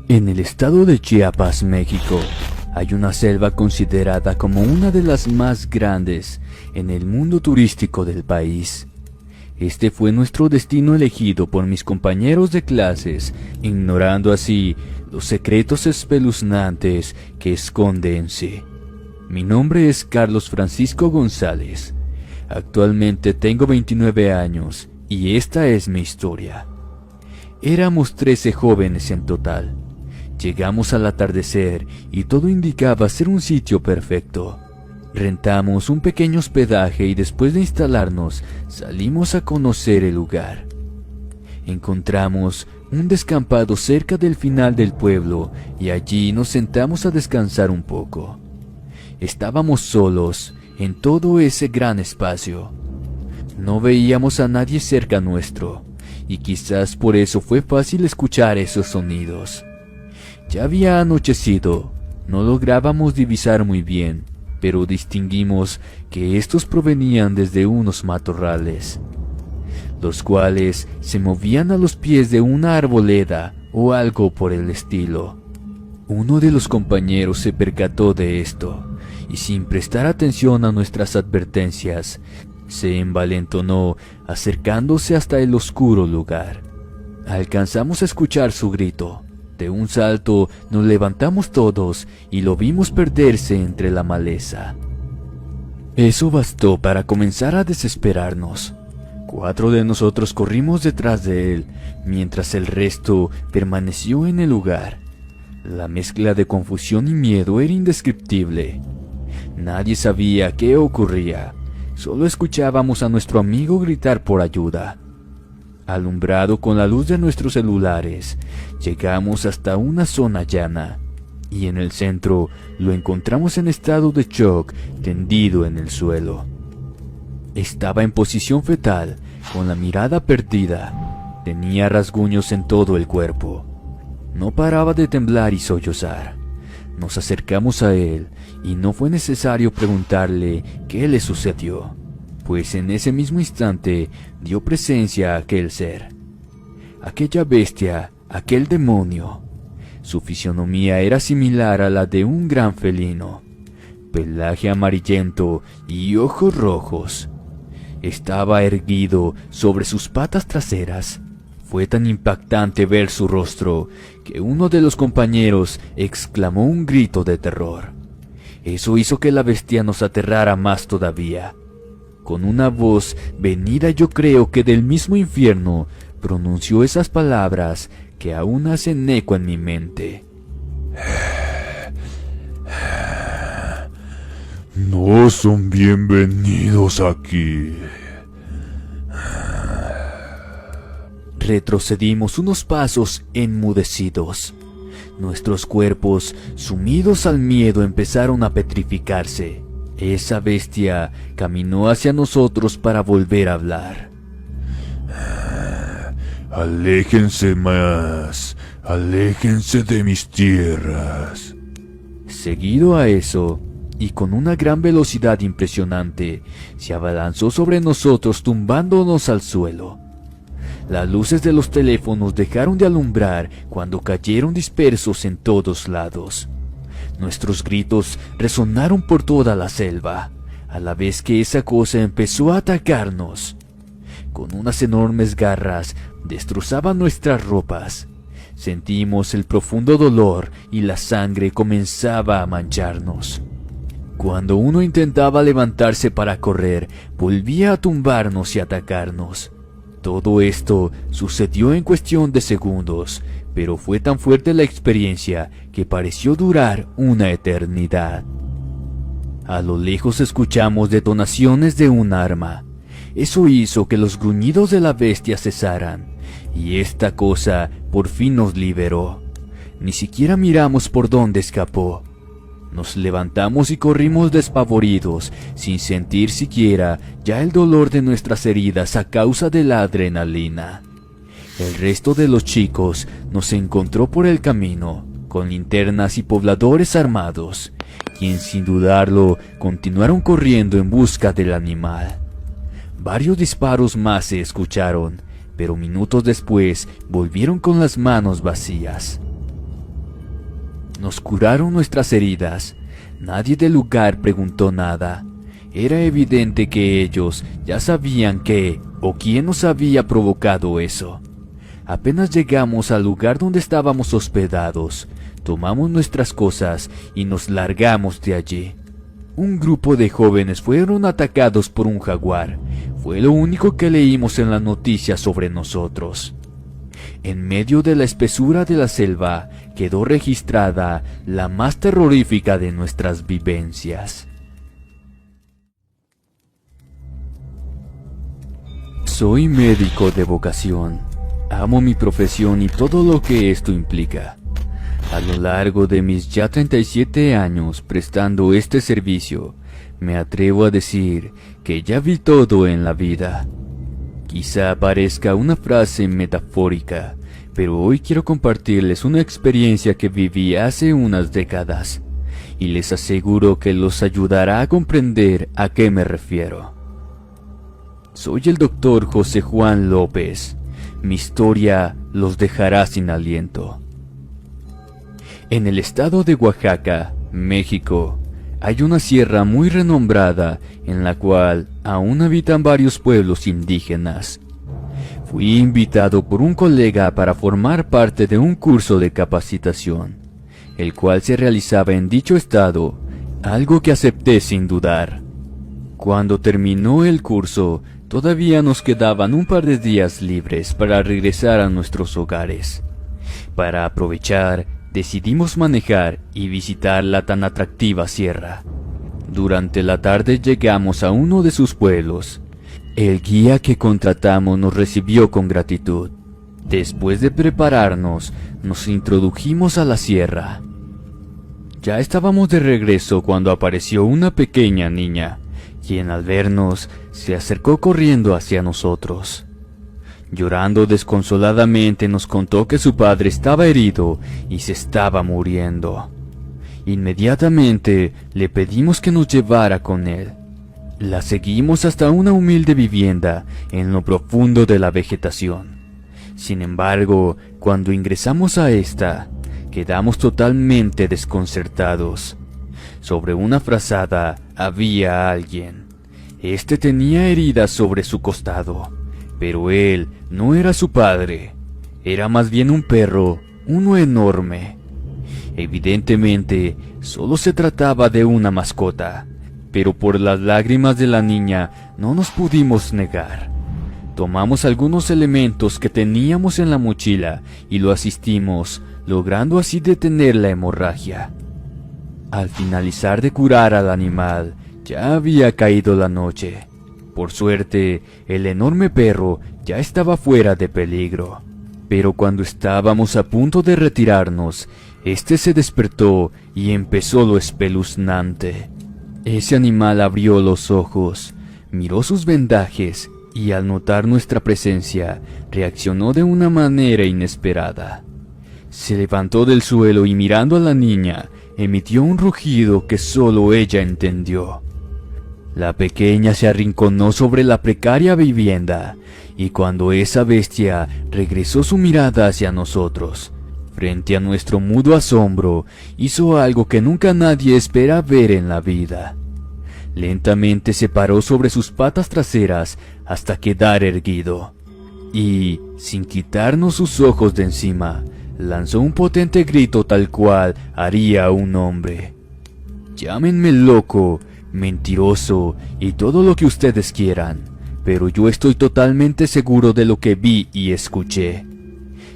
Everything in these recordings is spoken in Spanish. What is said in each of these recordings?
En el estado de Chiapas, México, hay una selva considerada como una de las más grandes en el mundo turístico del país. Este fue nuestro destino elegido por mis compañeros de clases, ignorando así los secretos espeluznantes que esconde en sí. Mi nombre es Carlos Francisco González. Actualmente tengo 29 años y esta es mi historia. Éramos 13 jóvenes en total. Llegamos al atardecer y todo indicaba ser un sitio perfecto. Rentamos un pequeño hospedaje y después de instalarnos salimos a conocer el lugar. Encontramos un descampado cerca del final del pueblo y allí nos sentamos a descansar un poco. Estábamos solos en todo ese gran espacio. No veíamos a nadie cerca nuestro y quizás por eso fue fácil escuchar esos sonidos. Ya había anochecido, no lográbamos divisar muy bien, pero distinguimos que estos provenían desde unos matorrales, los cuales se movían a los pies de una arboleda o algo por el estilo. Uno de los compañeros se percató de esto, y sin prestar atención a nuestras advertencias, se envalentonó acercándose hasta el oscuro lugar. Alcanzamos a escuchar su grito. De un salto nos levantamos todos y lo vimos perderse entre la maleza. Eso bastó para comenzar a desesperarnos. 4 de nosotros corrimos detrás de él, mientras el resto permaneció en el lugar. La mezcla de confusión y miedo era indescriptible. Nadie sabía qué ocurría, solo escuchábamos a nuestro amigo gritar por ayuda. Alumbrado con la luz de nuestros celulares, llegamos hasta una zona llana, y en el centro lo encontramos en estado de shock, tendido en el suelo. Estaba en posición fetal, con la mirada perdida. Tenía rasguños en todo el cuerpo. No paraba de temblar y sollozar. Nos acercamos a él, y no fue necesario preguntarle qué le sucedió, pues en ese mismo instante dio presencia a aquel ser, aquella bestia, aquel demonio. Su fisionomía era similar a la de un gran felino, pelaje amarillento y ojos rojos. Estaba erguido sobre sus patas traseras. Fue tan impactante ver su rostro que uno de los compañeros exclamó un grito de terror. Eso hizo que la bestia nos aterrara más todavía. Con una voz venida yo creo que del mismo infierno, pronunció esas palabras que aún hacen eco en mi mente. No son bienvenidos aquí. Retrocedimos unos pasos enmudecidos. Nuestros cuerpos, sumidos al miedo, empezaron a petrificarse. Esa bestia caminó hacia nosotros para volver a hablar. Aléjense más, aléjense de mis tierras. Seguido a eso, y con una gran velocidad impresionante, se abalanzó sobre nosotros tumbándonos al suelo. Las luces de los teléfonos dejaron de alumbrar cuando cayeron dispersos en todos lados. Nuestros gritos resonaron por toda la selva, a la vez que esa cosa empezó a atacarnos. Con unas enormes garras destrozaban nuestras ropas. Sentimos el profundo dolor y la sangre comenzaba a mancharnos. Cuando uno intentaba levantarse para correr, volvía a tumbarnos y atacarnos. Todo esto sucedió en cuestión de segundos, pero fue tan fuerte la experiencia que pareció durar una eternidad. A lo lejos escuchamos detonaciones de un arma. Eso hizo que los gruñidos de la bestia cesaran, y esta cosa por fin nos liberó. Ni siquiera miramos por dónde escapó. Nos levantamos y corrimos despavoridos, sin sentir siquiera ya el dolor de nuestras heridas a causa de la adrenalina. El resto de los chicos nos encontró por el camino, con linternas y pobladores armados, quien sin dudarlo continuaron corriendo en busca del animal. Varios disparos más se escucharon, pero minutos después volvieron con las manos vacías. Nos curaron nuestras heridas. Nadie del lugar preguntó nada. Era evidente que ellos ya sabían qué o quién nos había provocado eso. Apenas llegamos al lugar donde estábamos hospedados, tomamos nuestras cosas y nos largamos de allí. Un grupo de jóvenes fueron atacados por un jaguar. Fue lo único que leímos en las noticias sobre nosotros. En medio de la espesura de la selva quedó registrada la más terrorífica de nuestras vivencias. Soy médico de vocación. Amo mi profesión y todo lo que esto implica. A lo largo de mis ya 37 años prestando este servicio, me atrevo a decir que ya vi todo en la vida. Quizá parezca una frase metafórica, pero hoy quiero compartirles una experiencia que viví hace unas décadas, y les aseguro que los ayudará a comprender a qué me refiero. Soy el doctor José Juan López. Mi historia los dejará sin aliento. En el estado de Oaxaca, México, hay una sierra muy renombrada en la cual aún habitan varios pueblos indígenas. Fui invitado por un colega para formar parte de un curso de capacitación, el cual se realizaba en dicho estado, algo que acepté sin dudar. Cuando terminó el curso, todavía nos quedaban un par de días libres para regresar a nuestros hogares. Para aprovechar, decidimos manejar y visitar la tan atractiva sierra. Durante la tarde llegamos a uno de sus pueblos. El guía que contratamos nos recibió con gratitud. Después de prepararnos, nos introdujimos a la sierra. Ya estábamos de regreso cuando apareció una pequeña niña, quien al vernos se acercó corriendo hacia nosotros. Llorando desconsoladamente nos contó que su padre estaba herido y se estaba muriendo. Inmediatamente le pedimos que nos llevara con él. La seguimos hasta una humilde vivienda en lo profundo de la vegetación. Sin embargo, cuando ingresamos a esta, quedamos totalmente desconcertados. Sobre una frazada había alguien. Este tenía heridas sobre su costado, pero él no era su padre. Era más bien un perro, uno enorme. Evidentemente, solo se trataba de una mascota, pero por las lágrimas de la niña no nos pudimos negar. Tomamos algunos elementos que teníamos en la mochila y lo asistimos, logrando así detener la hemorragia. Al finalizar de curar al animal, ya había caído la noche. Por suerte, el enorme perro ya estaba fuera de peligro. Pero cuando estábamos a punto de retirarnos, este se despertó y empezó lo espeluznante. Ese animal abrió los ojos, miró sus vendajes y al notar nuestra presencia, reaccionó de una manera inesperada. Se levantó del suelo y mirando a la niña, emitió un rugido que solo ella entendió. La pequeña se arrinconó sobre la precaria vivienda, y cuando esa bestia regresó su mirada hacia nosotros, frente a nuestro mudo asombro, hizo algo que nunca nadie espera ver en la vida. Lentamente se paró sobre sus patas traseras hasta quedar erguido, y, sin quitarnos sus ojos de encima, lanzó un potente grito tal cual haría un hombre. Llámenme loco, mentiroso y todo lo que ustedes quieran, pero yo estoy totalmente seguro de lo que vi y escuché.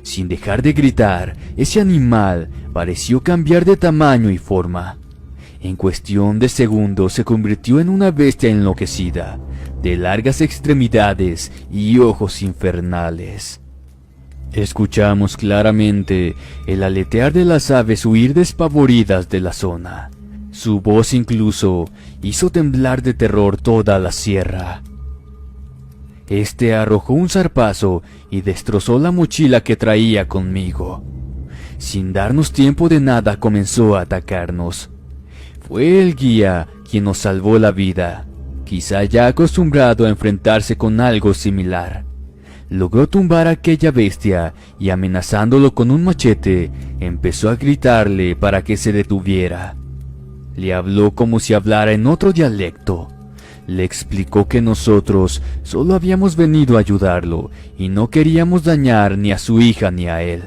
Sin dejar de gritar, ese animal pareció cambiar de tamaño y forma. En cuestión de segundos se convirtió en una bestia enloquecida, de largas extremidades y ojos infernales. Escuchamos claramente el aletear de las aves huir despavoridas de la zona. Su voz incluso hizo temblar de terror toda la sierra. Este arrojó un zarpazo y destrozó la mochila que traía conmigo. Sin darnos tiempo de nada comenzó a atacarnos. Fue el guía quien nos salvó la vida, quizá ya acostumbrado a enfrentarse con algo similar. Logró tumbar a aquella bestia y, amenazándolo con un machete, empezó a gritarle para que se detuviera. Le habló como si hablara en otro dialecto. Le explicó que nosotros solo habíamos venido a ayudarlo y no queríamos dañar ni a su hija ni a él.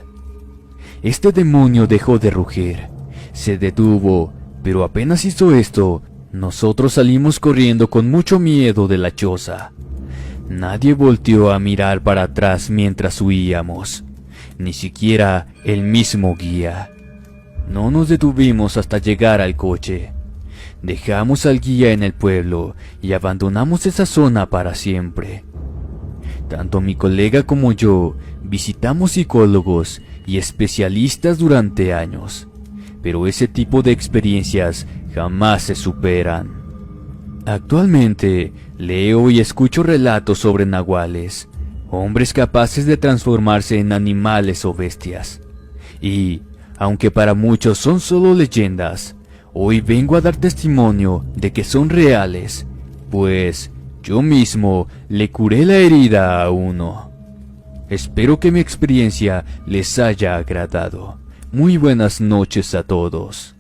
Este demonio dejó de rugir, se detuvo, pero apenas hizo esto, nosotros salimos corriendo con mucho miedo de la choza. Nadie volteó a mirar para atrás mientras huíamos, ni siquiera el mismo guía. No nos detuvimos hasta llegar al coche. Dejamos al guía en el pueblo y abandonamos esa zona para siempre. Tanto mi colega como yo visitamos psicólogos y especialistas durante años, pero ese tipo de experiencias jamás se superan. Actualmente leo y escucho relatos sobre nahuales, hombres capaces de transformarse en animales o bestias. Y, aunque para muchos son solo leyendas, hoy vengo a dar testimonio de que son reales, pues yo mismo le curé la herida a uno. Espero que mi experiencia les haya agradado. Muy buenas noches a todos.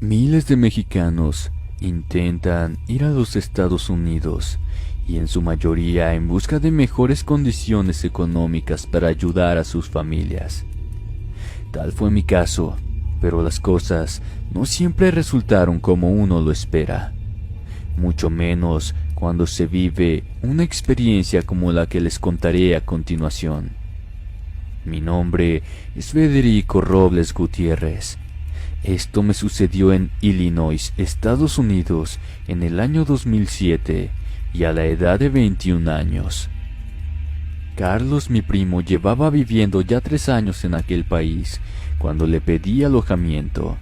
Miles de mexicanos intentan ir a los Estados Unidos, y en su mayoría en busca de mejores condiciones económicas para ayudar a sus familias. Tal fue mi caso, pero las cosas no siempre resultaron como uno lo espera, mucho menos cuando se vive una experiencia como la que les contaré a continuación. Mi nombre es Federico Robles Gutiérrez. Esto me sucedió en Illinois, Estados Unidos, en el año 2007 y a la edad de 21 años. Carlos, mi primo, llevaba viviendo ya 3 años en aquel país cuando le pedí alojamiento.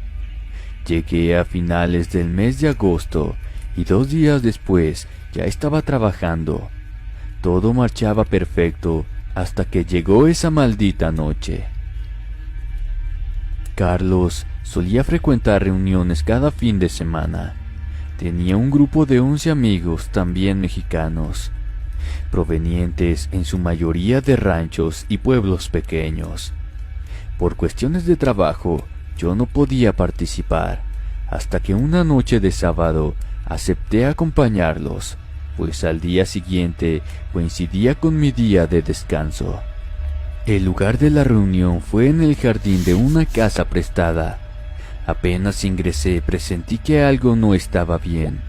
Llegué a finales del mes de agosto y 2 días después ya estaba trabajando. Todo marchaba perfecto hasta que llegó esa maldita noche. Carlos solía frecuentar reuniones cada fin de semana. Tenía un grupo de 11 amigos, también mexicanos, provenientes en su mayoría de ranchos y pueblos pequeños. Por cuestiones de trabajo, yo no podía participar, hasta que una noche de sábado acepté acompañarlos, pues al día siguiente coincidía con mi día de descanso. El lugar de la reunión fue en el jardín de una casa prestada. Apenas ingresé presentí que algo no estaba bien,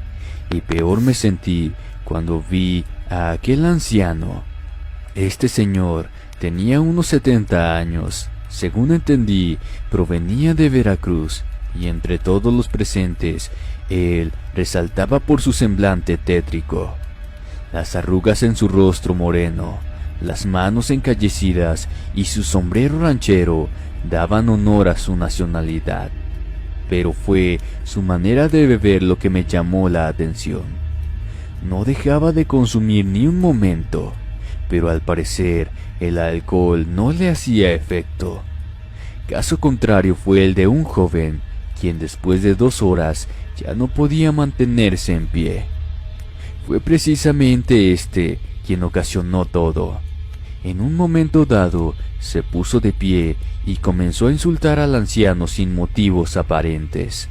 y peor me sentí cuando vi a aquel anciano. Este señor tenía unos 70 años, según entendí, provenía de Veracruz, y entre todos los presentes, él resaltaba por su semblante tétrico. Las arrugas en su rostro moreno, las manos encallecidas y su sombrero ranchero daban honor a su nacionalidad. Pero fue su manera de beber lo que me llamó la atención. No dejaba de consumir ni un momento, pero al parecer el alcohol no le hacía efecto. Caso contrario fue el de un joven, quien después de 2 horas ya no podía mantenerse en pie. Fue precisamente este quien ocasionó todo. En un momento dado, se puso de pie y comenzó a insultar al anciano sin motivos aparentes.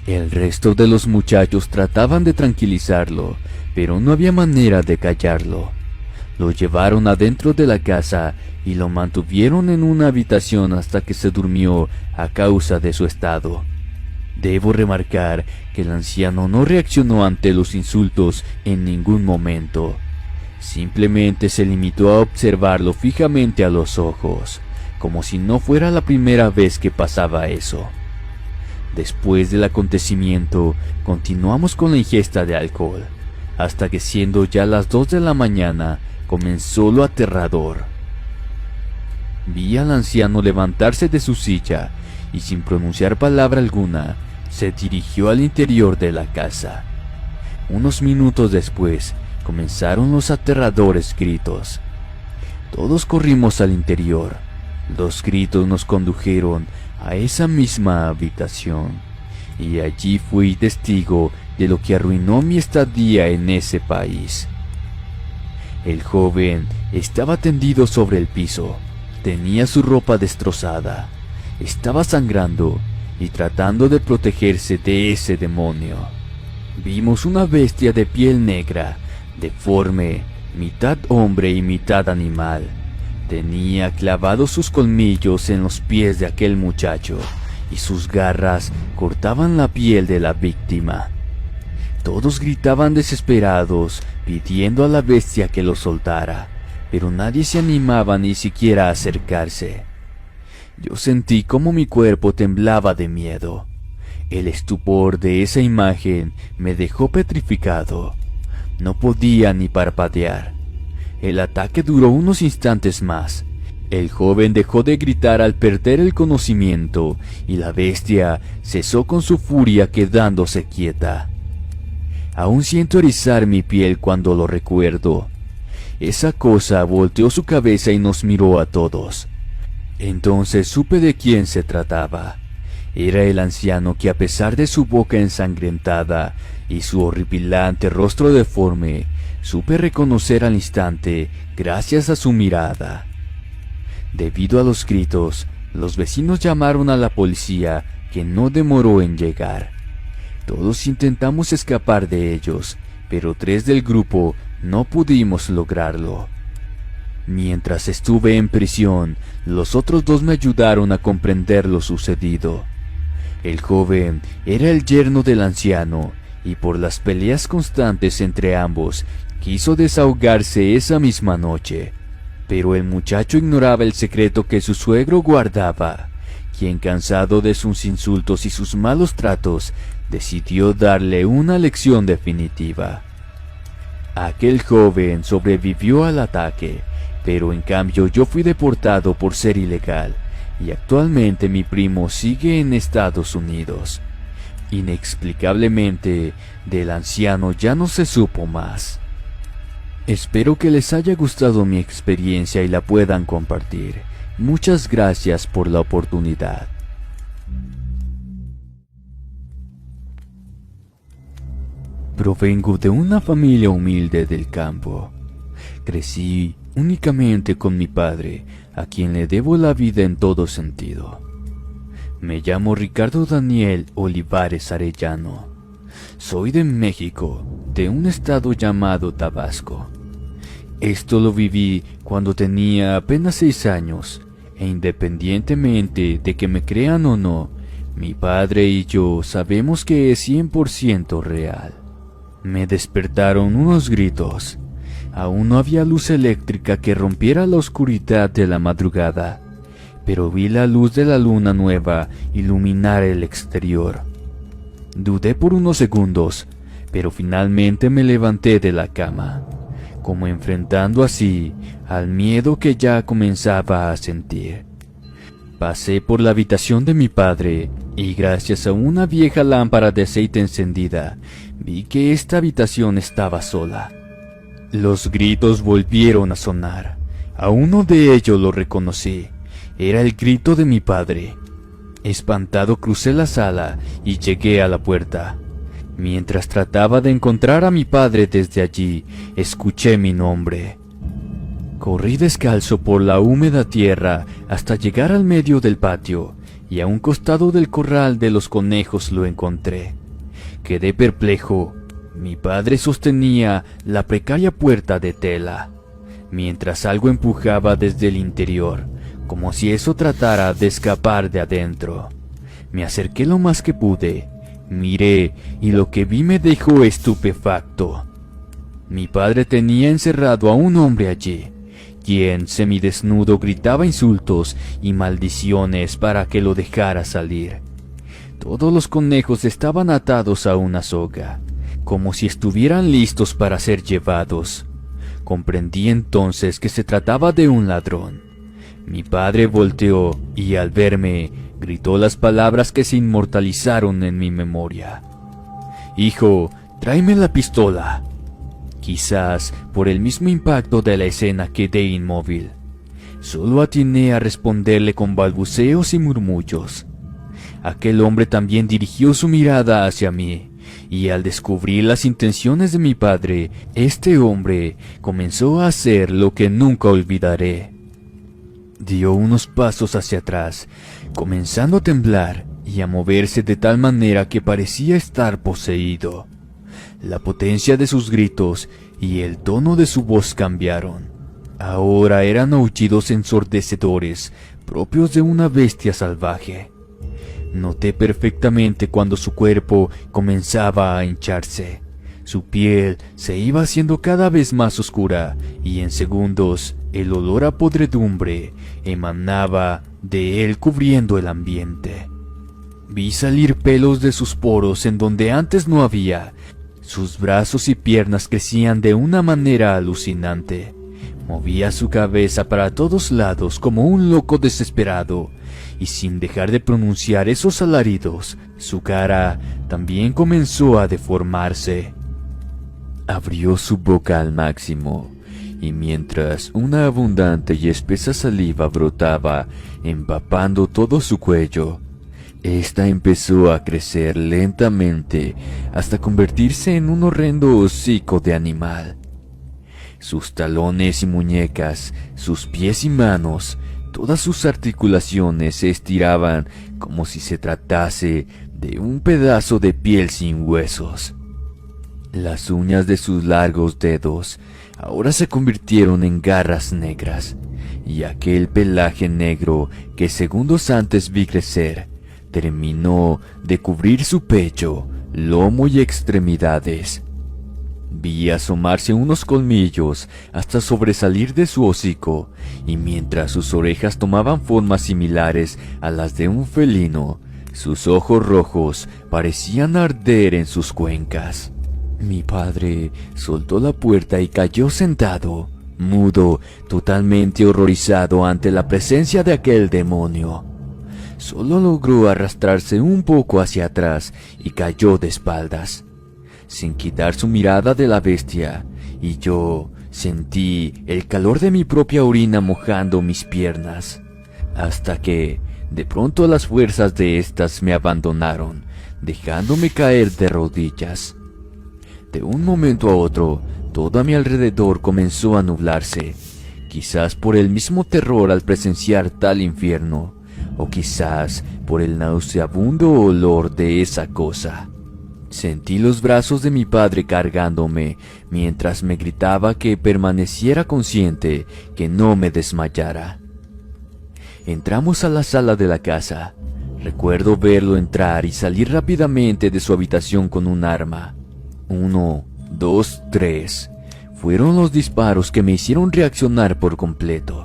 El resto de los muchachos trataban de tranquilizarlo, pero no había manera de callarlo. Lo llevaron adentro de la casa y lo mantuvieron en una habitación hasta que se durmió a causa de su estado. Debo remarcar que el anciano no reaccionó ante los insultos en ningún momento. Simplemente se limitó a observarlo fijamente a los ojos, como si no fuera la primera vez que pasaba eso. Después del acontecimiento, continuamos con la ingesta de alcohol, hasta que siendo ya las 2 de la mañana, comenzó lo aterrador. Vi al anciano levantarse de su silla y sin pronunciar palabra alguna, se dirigió al interior de la casa. Unos minutos después, comenzaron los aterradores gritos. Todos corrimos al interior. Los gritos nos condujeron a esa misma habitación, y allí fui testigo de lo que arruinó mi estadía en ese país. El joven estaba tendido sobre el piso, tenía su ropa destrozada, estaba sangrando y tratando de protegerse de ese demonio. Vimos una bestia de piel negra, deforme, mitad hombre y mitad animal. Tenía clavados sus colmillos en los pies de aquel muchacho y sus garras cortaban la piel de la víctima. Todos gritaban desesperados, pidiendo a la bestia que lo soltara, pero nadie se animaba ni siquiera a acercarse. Yo sentí como mi cuerpo temblaba de miedo. El estupor de esa imagen me dejó petrificado. No podía ni parpadear. El ataque duró unos instantes más. El joven dejó de gritar al perder el conocimiento y la bestia cesó con su furia quedándose quieta. Aún siento erizar mi piel cuando lo recuerdo. Esa cosa volteó su cabeza y nos miró a todos. Entonces supe de quién se trataba. Era el anciano que, a pesar de su boca ensangrentada y su horripilante rostro deforme, supe reconocer al instante gracias a su mirada. Debido a los gritos, los vecinos llamaron a la policía, que no demoró en llegar. Todos intentamos escapar de ellos, pero 3 del grupo no pudimos lograrlo. Mientras estuve en prisión, los otros 2 me ayudaron a comprender lo sucedido. El joven era el yerno del anciano, y por las peleas constantes entre ambos, quiso desahogarse esa misma noche. Pero el muchacho ignoraba el secreto que su suegro guardaba, quien, cansado de sus insultos y sus malos tratos, decidió darle una lección definitiva. Aquel joven sobrevivió al ataque, pero en cambio yo fui deportado por ser ilegal, y actualmente mi primo sigue en Estados Unidos. Inexplicablemente, del anciano ya no se supo más. Espero que les haya gustado mi experiencia y la puedan compartir. Muchas gracias por la oportunidad. Provengo de una familia humilde del campo. Crecí únicamente con mi padre, a quien le debo la vida en todo sentido. Me llamo Ricardo Daniel Olivares Arellano. Soy de México, de un estado llamado Tabasco. Esto lo viví cuando tenía apenas 6 años, e independientemente de que me crean o no, mi padre y yo sabemos que es 100% real. Me despertaron unos gritos. Aún no había luz eléctrica que rompiera la oscuridad de la madrugada, pero vi la luz de la luna nueva iluminar el exterior. Dudé por unos segundos, pero finalmente me levanté de la cama, como enfrentando así al miedo que ya comenzaba a sentir. Pasé por la habitación de mi padre y, gracias a una vieja lámpara de aceite encendida, vi que esta habitación estaba sola. Los gritos volvieron a sonar. A uno de ellos lo reconocí. Era el grito de mi padre. Espantado crucé la sala y llegué a la puerta. Mientras trataba de encontrar a mi padre desde allí, escuché mi nombre. Corrí descalzo por la húmeda tierra hasta llegar al medio del patio, y a un costado del corral de los conejos lo encontré. Quedé perplejo. Mi padre sostenía la precaria puerta de tela, mientras algo empujaba desde el interior, como si eso tratara de escapar de adentro. Me acerqué lo más que pude, miré y lo que vi me dejó estupefacto. Mi padre tenía encerrado a un hombre allí, quien semidesnudo gritaba insultos y maldiciones para que lo dejara salir. Todos los conejos estaban atados a una soga, como si estuvieran listos para ser llevados. Comprendí entonces que se trataba de un ladrón. Mi padre volteó y, al verme, gritó las palabras que se inmortalizaron en mi memoria. «Hijo, tráeme la pistola». Quizás por el mismo impacto de la escena quedé inmóvil. Solo atiné a responderle con balbuceos y murmullos. Aquel hombre también dirigió su mirada hacia mí, y al descubrir las intenciones de mi padre, este hombre comenzó a hacer lo que nunca olvidaré. Dio unos pasos hacia atrás, comenzando a temblar y a moverse de tal manera que parecía estar poseído. La potencia de sus gritos y el tono de su voz cambiaron. Ahora eran aullidos ensordecedores, propios de una bestia salvaje. Noté perfectamente cuando su cuerpo comenzaba a hincharse. Su piel se iba haciendo cada vez más oscura y en segundos el olor a podredumbre emanaba de él cubriendo el ambiente. Vi salir pelos de sus poros en donde antes no había. Sus brazos y piernas crecían de una manera alucinante. Movía su cabeza para todos lados como un loco desesperado, y sin dejar de pronunciar esos alaridos, su cara también comenzó a deformarse. Abrió su boca al máximo, y mientras una abundante y espesa saliva brotaba, empapando todo su cuello, esta empezó a crecer lentamente hasta convertirse en un horrendo hocico de animal. Sus talones y muñecas, sus pies y manos, todas sus articulaciones se estiraban como si se tratase de un pedazo de piel sin huesos. Las uñas de sus largos dedos ahora se convirtieron en garras negras, y aquel pelaje negro que segundos antes vi crecer terminó de cubrir su pecho, lomo y extremidades. Vi asomarse unos colmillos hasta sobresalir de su hocico, y mientras sus orejas tomaban formas similares a las de un felino, sus ojos rojos parecían arder en sus cuencas. Mi padre soltó la puerta y cayó sentado, mudo, totalmente horrorizado ante la presencia de aquel demonio. Solo logró arrastrarse un poco hacia atrás y cayó de espaldas, sin quitar su mirada de la bestia, y yo sentí el calor de mi propia orina mojando mis piernas, hasta que, de pronto las fuerzas de estas me abandonaron, dejándome caer de rodillas. De un momento a otro, todo a mi alrededor comenzó a nublarse, quizás por el mismo terror al presenciar tal infierno, o quizás por el nauseabundo olor de esa cosa. Sentí los brazos de mi padre cargándome mientras me gritaba que permaneciera consciente, que no me desmayara. Entramos a la sala de la casa. Recuerdo verlo entrar y salir rápidamente de su habitación con un arma. 1, 2, 3. Fueron los disparos que me hicieron reaccionar por completo.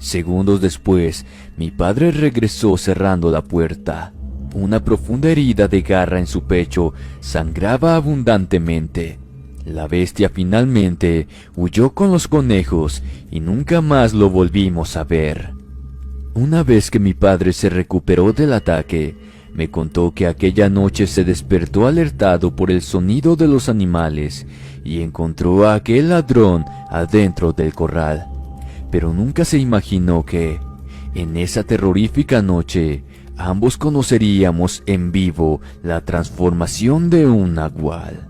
Segundos después, mi padre regresó cerrando la puerta. Una profunda herida de garra en su pecho sangraba abundantemente. La bestia finalmente huyó con los conejos y nunca más lo volvimos a ver. Una vez que mi padre se recuperó del ataque, me contó que aquella noche se despertó alertado por el sonido de los animales y encontró a aquel ladrón adentro del corral. Pero nunca se imaginó que, en esa terrorífica noche, ambos conoceríamos en vivo la transformación de un nagual.